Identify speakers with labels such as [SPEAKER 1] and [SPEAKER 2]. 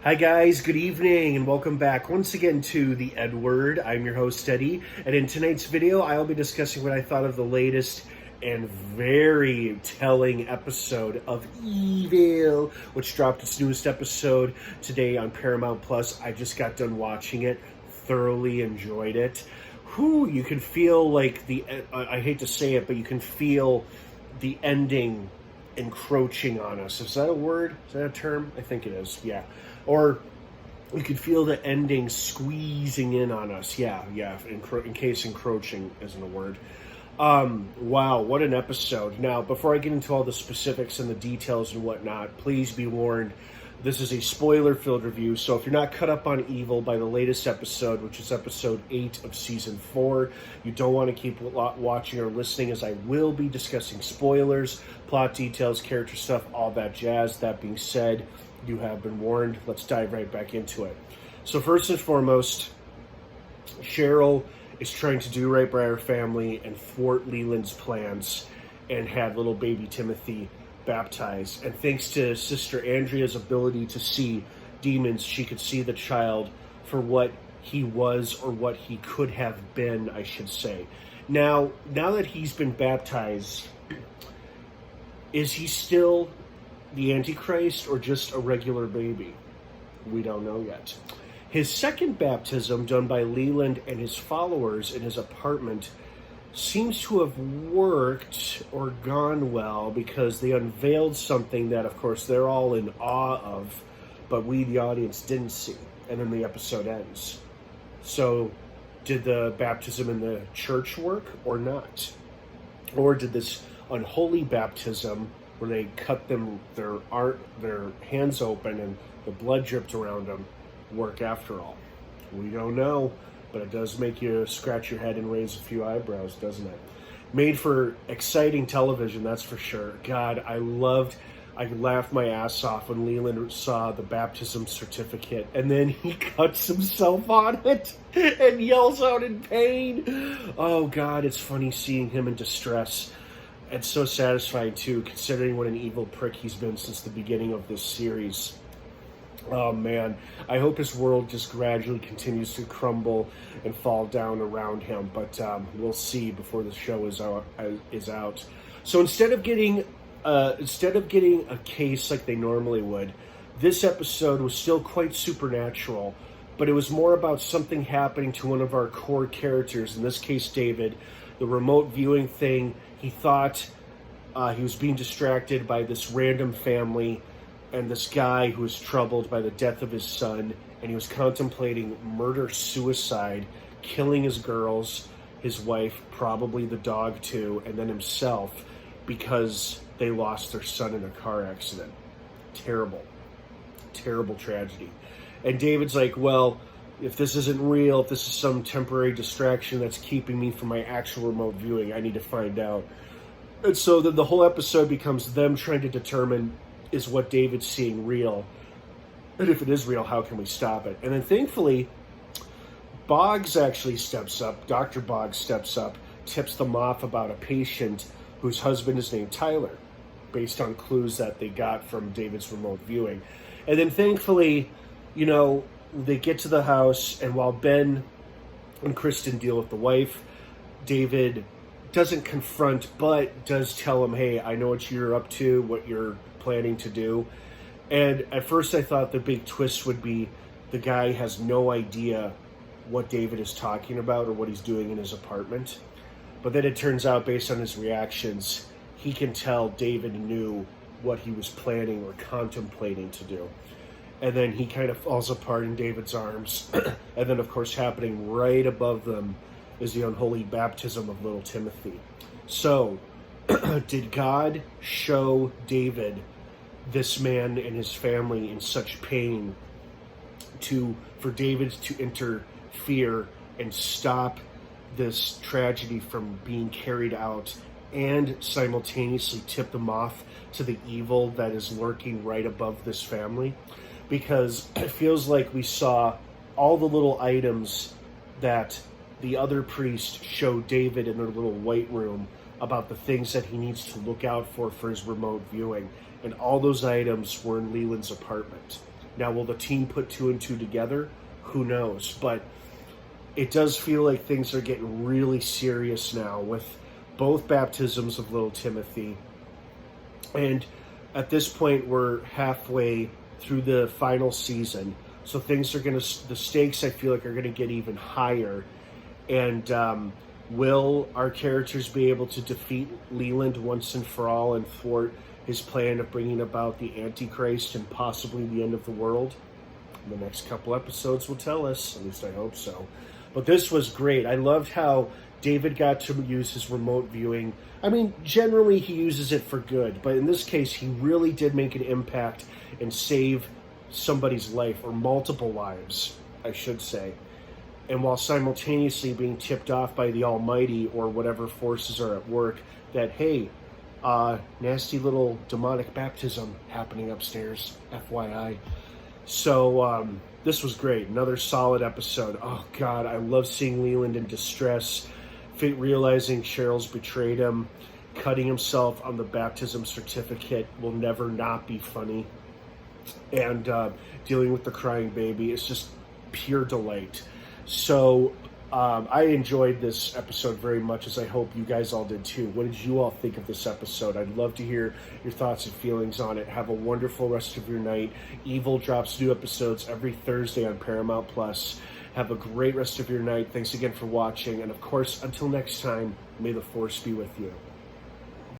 [SPEAKER 1] Hi guys, good evening and welcome back once again to the EdWord. I'm your host Eddie, and in tonight's video I'll be discussing what I thought of the latest and very telling episode of Evil, which dropped its newest episode today on Paramount Plus. I just got done watching it, thoroughly enjoyed it. You can feel like I hate to say it, but you can feel the ending encroaching on us. Is that a word? Is that a term? I think it is, yeah. Or you could feel the ending squeezing in on us. Yeah, in case encroaching isn't a word. Wow, what an episode. Now, before I get into all the specifics and the details and whatnot, please be warned, this is a spoiler-filled review, so if you're not caught up on Evil by the latest episode, which is episode 8 of Season 4, you don't want to keep watching or listening, as I will be discussing spoilers, plot details, character stuff, all that jazz. That being said, you have been warned. Let's dive right back into it. So first and foremost, Cheryl is trying to do right by her family and thwart Leland's plans and had little baby Timothy baptized. And thanks to Sister Andrea's ability to see demons, she could see the child for what he was, or what he could have been, I should say. Now that he's been baptized, is he still the Antichrist or just a regular baby? We don't know yet. His second baptism, done by Leland and his followers in his apartment, seems to have worked or gone well, because they unveiled something that, of course, they're all in awe of, but we, the audience, didn't see. And then the episode ends. So, did the baptism in the church work or not? Or did this unholy baptism, where they cut their hands open and the blood dripped around them, work after all? We don't know, but it does make you scratch your head and raise a few eyebrows, doesn't it? Made for exciting television, that's for sure. God, I laughed my ass off when Leland saw the baptism certificate, and then he cuts himself on it and yells out in pain. Oh God, it's funny seeing him in distress. It's so satisfying too, considering what an evil prick he's been since the beginning of this series. Oh man, I hope his world just gradually continues to crumble and fall down around him, but we'll see before the show is out. So instead of getting a case like they normally would, this episode was still quite supernatural, but it was more about something happening to one of our core characters, in this case David. The remote viewing thing, he thought he was being distracted by this random family and this guy who was troubled by the death of his son, and he was contemplating murder-suicide, killing his girls, his wife, probably the dog too, and then himself, because they lost their son in a car accident. Terrible tragedy. And David's like, well, if this isn't real, if this is some temporary distraction that's keeping me from my actual remote viewing, I need to find out. And so then the whole episode becomes them trying to determine, is what David's seeing real? And if it is real, how can we stop it? And then thankfully, Boggs actually steps up. Dr. Boggs steps up, tips them off about a patient whose husband is named Tyler, based on clues that they got from David's remote viewing. And then thankfully, they get to the house, and while Ben and Kristen deal with the wife, David doesn't confront, but does tell him, hey, I know what you're up to, what you're planning to do. And at first I thought the big twist would be the guy has no idea what David is talking about or what he's doing in his apartment. But then it turns out, based on his reactions, he can tell David knew what he was planning or contemplating to do. And then he kind of falls apart in David's arms. And then, of course, happening right above them is the unholy baptism of little Timothy. So, did God show David this man and his family in such pain for David to interfere and stop this tragedy from being carried out, and simultaneously tip them off to the evil that is lurking right above this family? Because it feels like we saw all the little items that the other priest showed David in their little white room about the things that he needs to look out for his remote viewing. And all those items were in Leland's apartment. Now, will the team put 2 and 2 together? Who knows? But it does feel like things are getting really serious now with both baptisms of little Timothy. And at this point, we're halfway through the final season. So things are going to, the stakes I feel like are going to get even higher. And will our characters be able to defeat Leland once and for all and thwart his plan of bringing about the Antichrist and possibly the end of the world? The next couple episodes will tell us. At least I hope so. But this was great. I loved how David got to use his remote viewing. I mean, generally he uses it for good, but in this case, he really did make an impact and save somebody's life, or multiple lives, I should say. And while simultaneously being tipped off by the Almighty or whatever forces are at work that, hey, nasty little demonic baptism happening upstairs, FYI. So this was great. Another solid episode. Oh, God, I love seeing Leland in distress, realizing Cheryl's betrayed him, cutting himself on the baptism certificate will never not be funny, and dealing with the crying baby. It's just pure delight. So I enjoyed this episode very much, as I hope you guys all did too. What did you all think of this episode? I'd love to hear your thoughts and feelings on it. Have a wonderful rest of your night. Evil drops new episodes every Thursday on Paramount Plus. Have a great rest of your night. Thanks again for watching. And of course, until next time, may the Force be with you.